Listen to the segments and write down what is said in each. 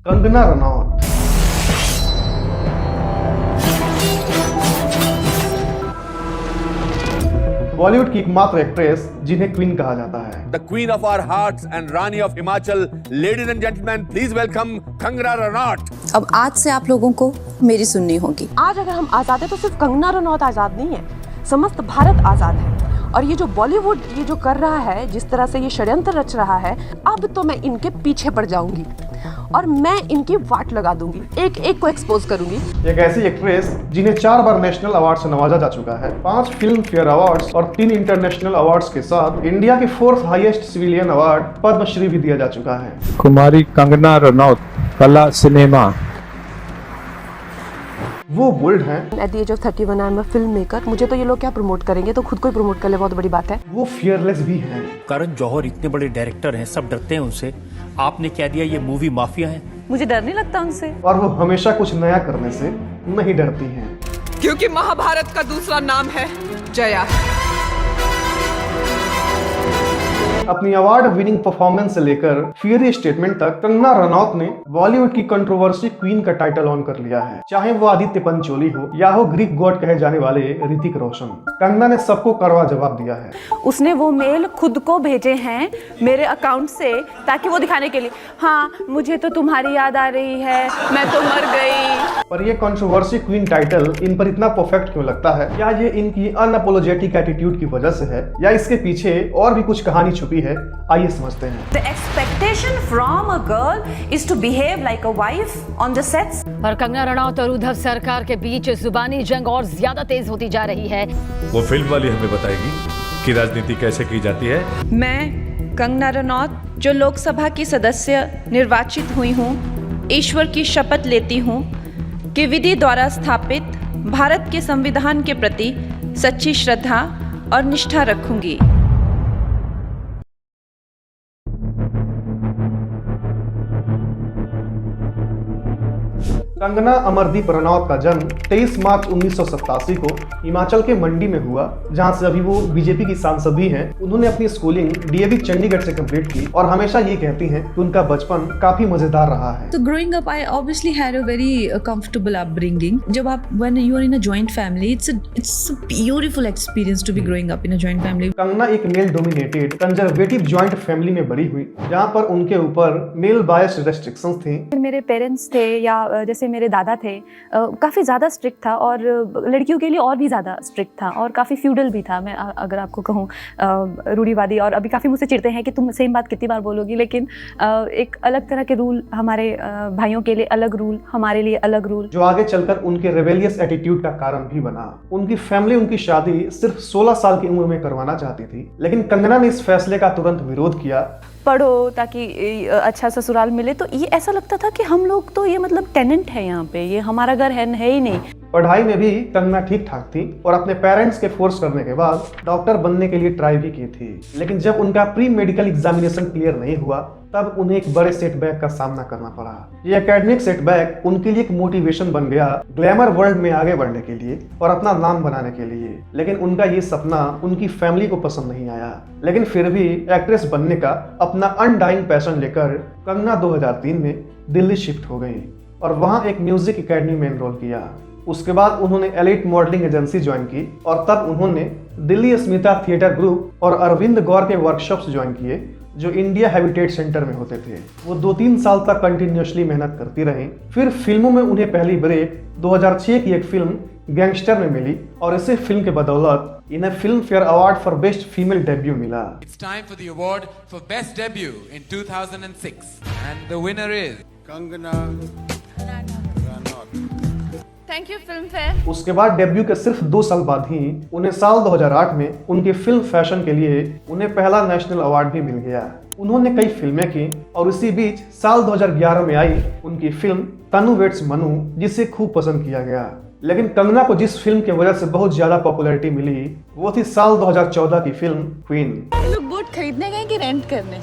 कंगना रनौत। बॉलीवुड की एकमात्र एक्ट्रेस जिन्हें क्वीन कहा जाता है। The queen of our hearts and Rani of Himachal, ladies and gentlemen, please welcome Kangana Ranaut. अब आज से आप लोगों को मेरी सुननी होगी। आज अगर हम आजाद है तो सिर्फ कंगना रनौत आजाद नहीं है, समस्त भारत आजाद है। और ये जो बॉलीवुड ये जो कर रहा है, जिस तरह से ये षड्यंत्र रच रहा है, अब तो मैं इनके पीछे पड़ जाऊंगी और मैं इनकी वाट लगा दूंगी, एक एक को एक्सपोज करूंगी। एक ऐसी एक्ट्रेस जिन्हें 4 बार नेशनल अवार्ड से नवाजा जा चुका है, 5 फिल्म फेयर अवार्ड्स और 3 इंटरनेशनल अवार्ड्स के साथ इंडिया के 4th highest civilian award Padmashri भी दिया जा चुका है। कुमारी कंगना रनौत, कला सिनेमा। वो बोल्ड हैं, at the age of 31 I am a film maker. मुझे तो ये लोग क्या प्रमोट करेंगे, तो खुद को ही प्रमोट कर ले, बहुत बड़ी बात है। वो फियरलेस भी हैं। करण जौहर इतने बड़े डायरेक्टर हैं, सब डरते हैं उनसे। आपने कह दिया ये मूवी माफिया है। मुझे डर नहीं लगता उनसे। और वो हमेशा कुछ नया करने से नहीं डरती हैं। क्योंकि महाभारत का दूसरा नाम है जया। अपनी अवार्ड विनिंग परफॉर्मेंस से लेकर फियरी स्टेटमेंट तक कंगना रनौत ने बॉलीवुड की कंट्रोवर्सी क्वीन का टाइटल ऑन कर लिया है। चाहे वो आदित्य पंचोली हो या हो ग्रीक गॉड कहे जाने वाले ऋतिक रोशन, कंगना ने सबको कड़वा जवाब दिया है। उसने वो मेल खुद को भेजे हैं मेरे अकाउंट से, ताकि वो दिखाने के लिए, हाँ मुझे तो तुम्हारी याद आ रही है, मैं तो मर गई। पर ये कंट्रोवर्सी क्वीन टाइटल इन पर इतना परफेक्ट क्यों लगता है? क्या ये इनकी अनअपोलोजेटिक एटीट्यूड की वजह से है या इसके पीछे और भी कुछ कहानी छुपी है? आइए समझते हैं। The expectation from a girl is to behave like a wife on the sets. और कंगना रनौत और उद्धव सरकार के बीच जुबानी जंग और ज्यादा तेज होती जा रही है। वो फिल्म वाली हमें बताएगी कि राजनीति कैसे की जाती है। मैं कंगना रनौत, जो लोकसभा की सदस्य निर्वाचित हुई हूँ, ईश्वर की शपथ लेती हूँ कि विधि द्वारा स्थापित भारत के संविधान के प्रति सच्ची श्रद्धा और निष्ठा रखूंगी। कंगना अमरदीप रनौत का जन्म 23 मार्च 1987 को हिमाचल के मंडी में हुआ, जहां से अभी वो बीजेपी की सांसद भी हैं। उन्होंने अपनी स्कूलिंग डीएवी चंडीगढ़ से कंप्लीट की और हमेशा ये कहती हैं कि उनका बचपन काफी मजेदार रहा है। So growing up, I obviously had a very comfortable upbringing. जब आप when you are in a joint family, it's a beautiful experience to be growing up in a joint family. Kangana एक male dominated conservative joint family में बड़ी हुई, जहां पर उनके ऊपर मेल बायस्ड रेस्ट्रिक्शंस थी। मेरे पेरेंट्स थे या जैसे मेरे दादा थे, काफ़ी ज़्यादा स्ट्रिक्ट था और लड़कियों के लिए और भी ज़्यादा स्ट्रिक्ट था और काफ़ी फ्यूडल भी था। मैं अगर आपको कहूँ रूढ़िवादी, और अभी काफ़ी मुझसे चिढ़ते हैं कि तुम सेम बात कितनी बार बोलोगी, लेकिन एक अलग तरह के रूल, हमारे भाइयों के लिए अलग रूल, हमारे लिए अलग रूल, जो आगे चलकर उनके रेबेलियस एटीट्यूड का कारण भी बना। उनकी फैमिली उनकी शादी सिर्फ 16 साल की उम्र में करवाना चाहती थी, लेकिन कंगना ने इस फैसले का तुरंत विरोध किया। पढ़ो ताकि अच्छा ससुराल मिले। तो ये ऐसा लगता था कि हम लोग तो ये मतलब टेनेंट है यहाँ पे, ये हमारा घर है ही नहीं। पढ़ाई में भी कंगना ठीक ठाक थी और अपने पेरेंट्स के फोर्स करने के बाद डॉक्टर बनने के लिए ट्राई भी की थी, लेकिन जब उनका प्री मेडिकल एग्जामिनेशन क्लियर नहीं हुआ तब उन्हें एक बड़े सेटबैक का सामना करना पड़ा। ये एकेडमिक सेटबैक उनके लिए एक मोटिवेशन बन गया ग्लैमर वर्ल्ड में आगे बढ़ने के लिए और अपना नाम बनाने के लिए। लेकिन उनका ये सपना उनकी फैमिली को पसंद नहीं आया, लेकिन फिर भी एक्ट्रेस बनने का अपना अनडाइंग पैशन लेकर कंगना 2003 में दिल्ली शिफ्ट हो गई और वहाँ एक म्यूजिक एकेडमी में एनरोल किया। उसके बाद उन्होंने एलिट मॉडलिंग एजेंसी ज्वाइन की और तब उन्होंने दिल्ली स्मिता थिएटर ग्रुप और अरविंद गौर के वर्कशॉप्स ज्वाइन किए, जो इंडिया हैबिटेट सेंटर में होते थे। वो 2-3 साल तक कंटिन्यूअसली मेहनत करती रहीं। फिर फिल्मों में उन्हें पहली ब्रेक 2006 की एक फिल्म गैंगस्टर में मिली और इसी फिल्म के बदौलत इन्हें film fair award for best female debut मिला। It's time for the award for best debut in 2006 and the winner is Kangana Ranaut। Thank you film fair. उसके बाद डेब्यू के सिर्फ 2 साल बाद ही उन्हें साल 2008 में उनकी फिल्म फैशन के लिए उन्हें पहला नेशनल अवार्ड भी मिल गया। उन्होंने कई फिल्में की और इसी बीच साल 2011 में आई उनकी फिल्म तनु वेट्स मनु, जिसे खूब पसंद किया गया। लेकिन कंगना को जिस फिल्म की वजह से बहुत ज्यादा पॉपुलैरिटी मिली वो थी साल 2014 की फिल्म क्वीन। लोग बोट खरीदने गए कि रेंट करने?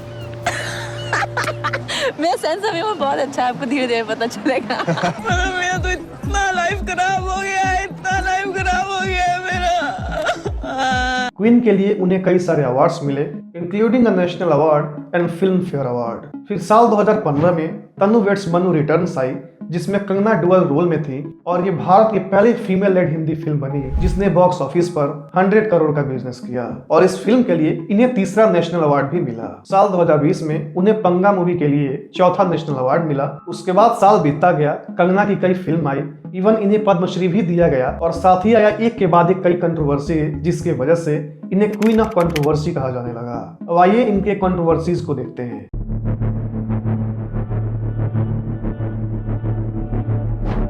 मेरा सेंस अभी वो बहुत अच्छा है, आपको धीरे धीरे पता चलेगा। मेरा तो इतना लाइफ खराब हो गया है, इतना लाइफ खराब हो गया है मेरा। क्वीन के लिए उन्हें कई सारे अवार्ड्स मिले, including a national award and film fair award. फिर साल 2015 में तनु वेट्स मनु रिटर्न्स आई, जिसमें कंगना डुअल रोल में थी और ये भारत की पहली फीमेल लेड हिंदी फिल्म बनी जिसने बॉक्स ऑफिस पर 100 करोड़ का बिजनेस किया और इस फिल्म के लिए इन्हें तीसरा नेशनल अवार्ड भी मिला। साल 2020 में उन्हें पंगा मूवी के लिए चौथा नेशनल अवार्ड मिला। उसके बाद साल बीतता गया, कंगना की कई फिल्म आई, इवन इन्हें पद्मश्री भी दिया गया और साथ ही आया एक के बाद एक कई कंट्रोवर्सी, जिसके वजह से इन्हें क्वीन ऑफ कंट्रोवर्सी कहा जाने लगा। अब आइए इनके कंट्रोवर्सीज को देखते हैं।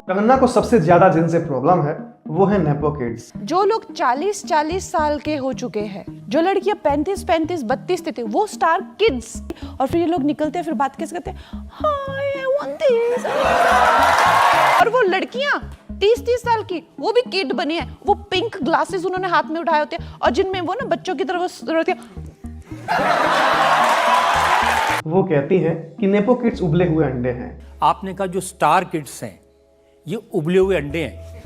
कंगना को सबसे ज्यादा जिनसे प्रॉब्लम है वो है नेपो किड्स। जो लोग 40-40 साल के हो चुके हैं, जो लड़कियां 35-35, 32 थे, वो स्टार किड्स, और फिर ये लोग निकलते हैं, फिर बात कैसे करते हैं, हाय आई वांट दिस, और वो लड़कियां 30-30 साल की, वो भी किड बनी है, वो पिंक ग्लासेस उन्होंने हाथ में उठाए होते हैं और जिनमें वो ना बच्चों की तरफ रहती है। वो कहती हैं कि नेपो किड्स उबले हुए अंडे हैं। आपने कहा जो स्टार किड्स हैं ये उबले हुए अंडे हैं।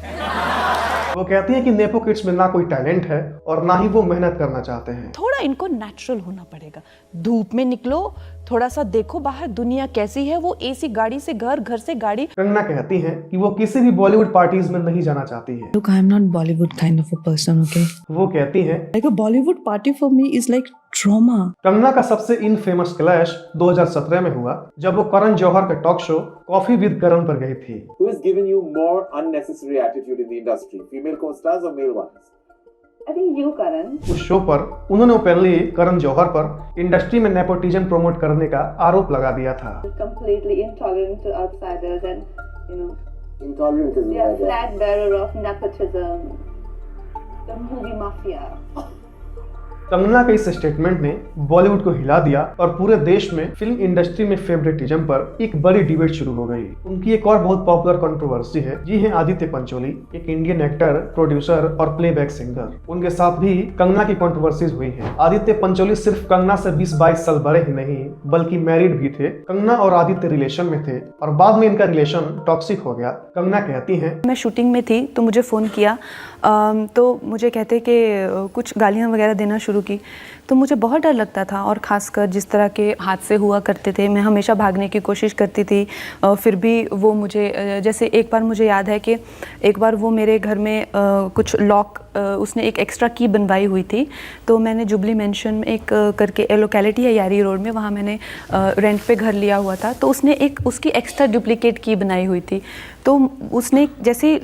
वो कहती हैं कि नेपो किड्स में ना कोई टैलेंट है और ना ही वो मेहनत करना चाहते हैं। थोड़ा इनको नेचुरल होना पड़ेगा, धूप में निकलो, थोड़ा सा देखो बाहर दुनिया कैसी है, वो एसी गाड़ी से घर, घर से गाड़ी। कंगना कहती हैं कि वो किसी भी बॉलीवुड पार्टीज में नहीं जाना चाहती है। Look, I am not Bollywood kind of a person, okay? वो कहती हैं Like a Bollywood party for me is like trauma. Kangana का सबसे इनफेमस क्लैश 2017 में हुआ जब वो करण जौहर के टॉक शो कॉफी विद करण पर गई थी। Who has given you more unnecessary attitude in the industry, female co-stars or male ones? I think you, Karan. उस शो पर उन्होंने ओपनली करण जौहर पर इंडस्ट्री में नेपोटिज्म प्रमोट करने का आरोप लगा दिया था। Completely intolerant to outsiders and, you know, Intolerant is yeah, flag bearer of nepotism, the movie mafia. Kangana के इस स्टेटमेंट ने बॉलीवुड को हिला दिया और पूरे देश में फिल्म इंडस्ट्री में फेवरेटिज्म पर एक बड़ी डिबेट शुरू हो गई। उनकी एक और बहुत पॉपुलर कंट्रोवर्सी है, जी है आदित्य पंचोली, एक इंडियन एक्टर, प्रोड्यूसर और प्लेबैक सिंगर। उनके साथ भी कंगना की कंट्रोवर्सीज हुई है। आदित्य पंचोली सिर्फ कंगना से 20-22 साल बड़े ही नहीं बल्कि मैरिड भी थे। कंगना और आदित्य रिलेशन में थे और बाद में इनका रिलेशन टॉक्सिक हो गया। कंगना कहती है, मैं शूटिंग में थी तो मुझे फ़ोन किया, तो मुझे कहते कि कुछ गालियाँ वगैरह देना शुरू की, तो मुझे बहुत डर लगता था। और ख़ासकर जिस तरह के हादसे हुआ करते थे, मैं हमेशा भागने की कोशिश करती थी, फिर भी वो मुझे, जैसे एक बार मुझे याद है कि एक बार वो मेरे घर में कुछ लॉक, उसने एक एक्स्ट्रा की बनवाई हुई थी, तो मैंने जुबली मेंशन में एक करके लोकेलिटी है यारी रोड में, वहाँ मैंने रेंट पे घर लिया हुआ था, तो उसने एक उसकी एक्स्ट्रा डुप्लीकेट की बनाई हुई थी, तो उसने जैसे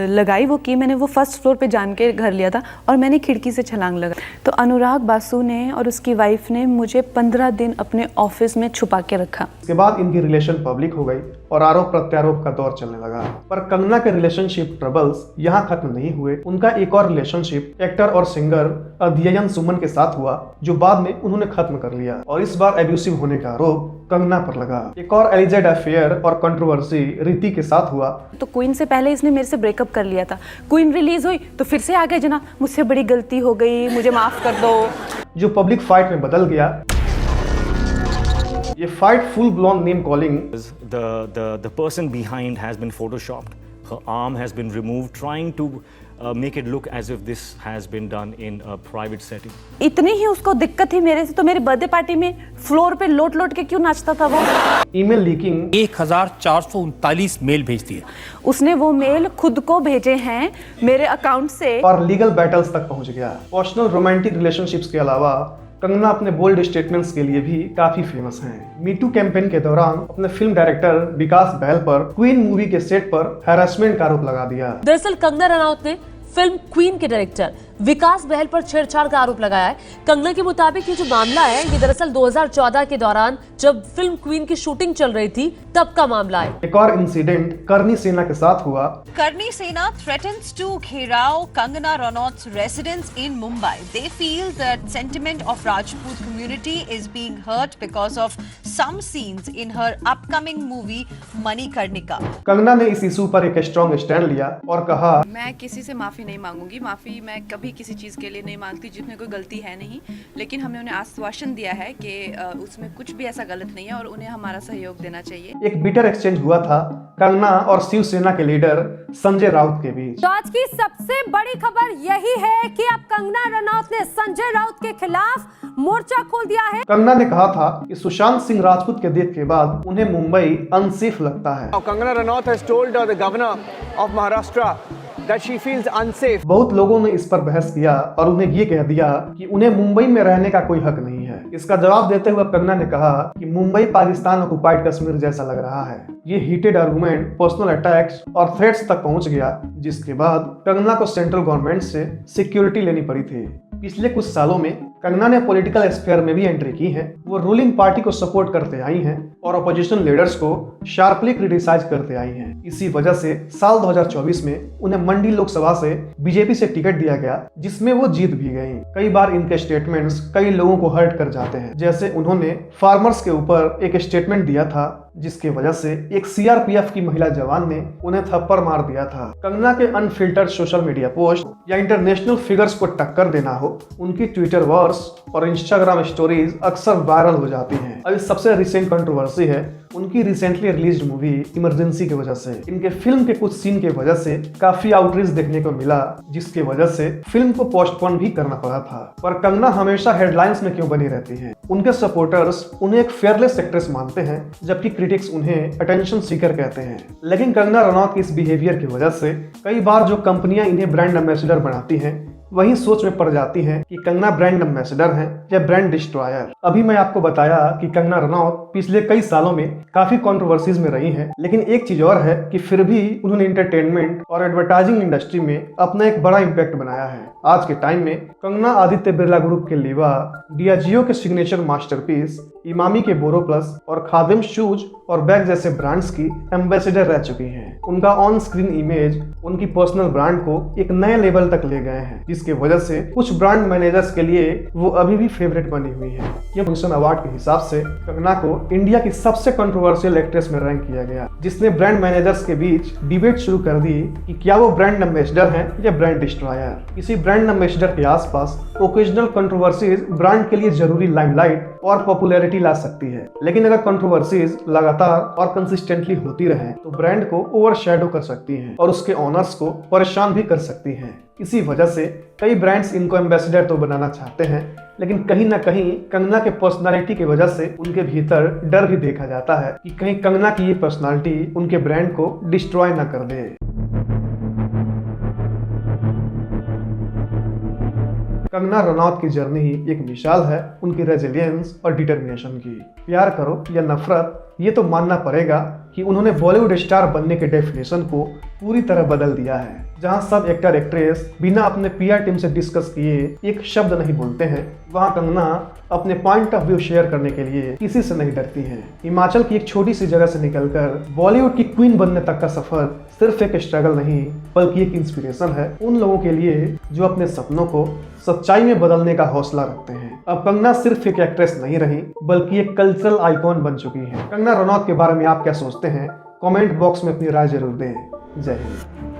लगाई वो की, मैंने वो फर्स्ट फ्लोर पे जान के घर लिया था और मैंने खिड़की से छलांग लगा, तो अनुराग बासु ने और उसकी वाइफ ने मुझे 15 दिन अपने ऑफिस में छुपा के रखा। इसके बाद इनकी रिलेशन पब्लिक हो गई और आरोप प्रत्यारोप का दौर चलने लगा। पर कंगना के रिलेशनशिप ट्रबल्स यहाँ खत्म नहीं हुए। उनका एक और रिलेशनशिप एक्टर और सिंगर अध्ययन सुमन के साथ हुआ, जो बाद में उन्होंने खत्म कर लिया और इस बार एब्यूसिव होने का आरोप कंगना पर लगा। एक और एलिजेड अफेयर और कंट्रोवर्सी रीति के साथ हुआ। तो क्वीन से पहले इसने मेरे से ब्रेकअप कर लिया था, क्वीन रिलीज हुई तो फिर से आ गए, जना मुझसे बड़ी गलती हो गई, मुझे माफ कर दो, जो पब्लिक फाइट में बदल गया। ये fight full ब्लॉन name calling. The person behind has been photoshopped. Her arm has been removed, trying to make it look as if this has been done in a private setting. इतनी ही उसको दिक्कत थी मेरे से, तो मेरी बर्थडे पार्टी में floor पे लोट लोट के क्यों नाचता था वो। ईमेल लीकिंग 1439 मेल भेजती है। उसने वो मेल खुद को भेजे हैं मेरे अकाउंट से और लीगल बैटल्स तक पहुंच गया। पर्सनल रोमांटिक रिलेशनशिप्स के अलावा कंगना अपने बोल्ड स्टेटमेंट्स के लिए भी काफी फेमस हैं। मीटू कैंपेन के दौरान अपने फिल्म डायरेक्टर विकास बहल पर क्वीन मूवी के सेट पर हैरेसमेंट का आरोप लगा दिया। दरअसल कंगना रनौत ने फिल्म क्वीन के डायरेक्टर विकास बहल पर छेड़छाड़ का आरोप लगाया है। कंगना के मुताबिक ये जो मामला है, ये दरअसल 2014 के दौरान जब फिल्म क्वीन की शूटिंग चल रही थी तब का मामला है। एक और इंसिडेंट करनी सेना के साथ हुआ। Karni Sena threatens to gherao Kangana Ranaut's residence in Mumbai. They feel that sentiment of Rajput community is being hurt because of some scenes in her upcoming movie Manikarnika. Kangana ने इस इशू पर एक strong stand लिया और कहा, मैं किसी से माफी नहीं मांगूंगी, माफी मैं कभी किसी चीज के लिए नहीं मांगती जिसमें कोई गलती है नहीं, लेकिन हमने उन्हें आश्वासन दिया है कि उसमें कुछ भी ऐसा गलत नहीं है और उन्हें हमारा सहयोग देना चाहिए। एक बिटर एक्सचेंज हुआ था कंगना और शिवसेना के लीडर संजय राउत के बीच। तो आज की सबसे बड़ी खबर यही है कि अब कंगना रनौत ने संजय राउत के खिलाफ मोर्चा खोल दिया है। कंगना ने कहा था कि सुशांत सिंह राजपूत के डेथ के बाद उन्हें मुंबई अनसेफ लगता है। Kangana Ranaut has told the governor of Maharashtra that she feels unsafe. बहुत लोगों ने इस पर बहस किया और उन्हें ये कह दिया कि उन्हें मुंबई में रहने का कोई हक नहीं है। इसका जवाब देते हुए कंगना ने कहा कि मुंबई पाकिस्तान ऑक्युपाइड कश्मीर जैसा लग रहा है। ये हीटेड आर्गुमेंट पर्सनल अटैक्स और थ्रेट्स तक पहुंच गया, जिसके बाद कंगना को सेंट्रल गवर्नमेंट से सिक्योरिटी लेनी पड़ी थी। पिछले कुछ सालों में कंगना ने पॉलिटिकल स्फीयर में भी एंट्री की है। वो रूलिंग पार्टी को सपोर्ट करते आई हैं और अपोजिशन लीडर्स को शार्पली क्रिटिसाइज करते आई हैं। इसी वजह से साल 2024 में उन्हें मंडी लोकसभा से बीजेपी से टिकट दिया गया, जिसमें वो जीत भी गई। कई बार इनके स्टेटमेंट्स कई लोगों को हर्ट कर जाते हैं, जैसे उन्होंने फार्मर्स के ऊपर एक स्टेटमेंट दिया था जिसकी वजह से एक सीआरपीएफ की महिला जवान ने उन्हें थप्पड़ मार दिया था। कंगना के अनफिल्टर्ड सोशल मीडिया पोस्ट या इंटरनेशनल फिगर्स को टक्कर देना हो, उनकी ट्विटर वर्स और इंस्टाग्राम स्टोरीज अक्सर वायरल हो जाती हैं। अभी सबसे रिसेंट कंट्रोवर्सी है उनकी रिसेंटली रिलीज्ड मूवी इमरजेंसी की वजह से। इनके फिल्म के कुछ सीन की वजह से काफी आउटरीच देखने को मिला, जिसकी वजह से फिल्म को पोस्टपोन भी करना पड़ा था। पर कंगना हमेशा हेडलाइंस में क्यों बनी रहती है? उनके सपोर्टर्स उन्हें एक फेयरलेस एक्ट्रेस मानते हैं, जबकि क्रिटिक्स उन्हें अटेंशन सीकर कहते हैं। लेकिन कंगना रनौत की इस बिहेवियर की वजह से कई बार जो कंपनियां इन्हें ब्रांड एम्बेसडर बनाती हैं, वही सोच में पड़ जाती हैं कि कंगना ब्रांड एम्बेसडर हैं या ब्रांड डिस्ट्रॉयर। अभी मैं आपको बताया कि कंगना रनौत पिछले कई सालों में काफी कंट्रोवर्सीज में रही हैं, लेकिन एक चीज और है कि फिर भी उन्होंने एंटरटेनमेंट और एडवर्टाइजिंग इंडस्ट्री में अपना एक बड़ा इम्पैक्ट बनाया है। आज के टाइम में कंगना आदित्य बिरला ग्रुप के लीवा, डियाजियो के सिग्नेचर मास्टरपीस, इमामी के बोरो प्लस और खादिम शूज और बैग जैसे ब्रांड्स की एम्बेसडर रह चुकी हैं। उनका ऑन स्क्रीन इमेज उनकी पर्सनल ब्रांड को एक नए लेवल तक ले गए हैं, जिसकी वजह से कुछ ब्रांड मैनेजर्स के लिए वो अभी भी फेवरेट बनी हुई है। ये फंक्शन अवार्ड के हिसाब से कंगना को इंडिया की सबसे कंट्रोवर्शियल एक्ट्रेस में रैंक किया गया, जिसने ब्रांड मैनेजर्स के बीच डिबेट शुरू कर दी कि क्या वो ब्रांड एम्बेसडर हैं या ब्रांड डिस्ट्रॉयर। इसी ब्रांड एम्बेसडर के आसपास ओकेजनल कंट्रोवर्सीज ब्रांड के लिए जरूरी लाइमलाइट और पॉपुलैरिटी ला सकती है, लेकिन अगर कंट्रोवर्सीज लगातार और कंसिस्टेंटली होती रहे तो ब्रांड को ओवरशैडो कर सकती हैं और उसके ओनर्स को परेशान भी कर सकती हैं। इसी वजह से कई ब्रांड्स इनको एम्बेसडर तो बनाना चाहते हैं, लेकिन कहीं ना कहीं कंगना के पर्सनालिटी की वजह से उनके भीतर डर भी देखा जाता है कि कहीं कंगना की ये पर्सनालिटी उनके ब्रांड को डिस्ट्रॉय ना कर दे। कंगना रनौत की जर्नी एक मिसाल है उनकी रेजिलियंस और डिटर्मिनेशन की। प्यार करो या नफरत, ये तो मानना पड़ेगा कि उन्होंने बॉलीवुड स्टार बनने के डेफिनेशन को पूरी तरह बदल दिया है। जहां सब एक्टर एक्ट्रेस बिना अपने पीआर टीम से डिस्कस किए एक शब्द नहीं बोलते हैं, वहां कंगना अपने पॉइंट ऑफ व्यू शेयर करने के लिए किसी से नहीं डरती हैं। हिमाचल की एक छोटी सी जगह से निकलकर बॉलीवुड की क्वीन बनने तक का सफर सिर्फ एक स्ट्रगल नहीं, बल्कि एक इंस्पिरेशन है उन लोगों के लिए जो अपने सपनों को सच्चाई में बदलने का हौसला रखते हैं। अब कंगना सिर्फ एक एक्ट्रेस नहीं रही, बल्कि एक कल्चरल आइकॉन बन चुकी है। कंगना रनौत के बारे में आप क्या सोचते हैं? कमेंट बॉक्स में अपनी राय जरूर दें। जय हिंद।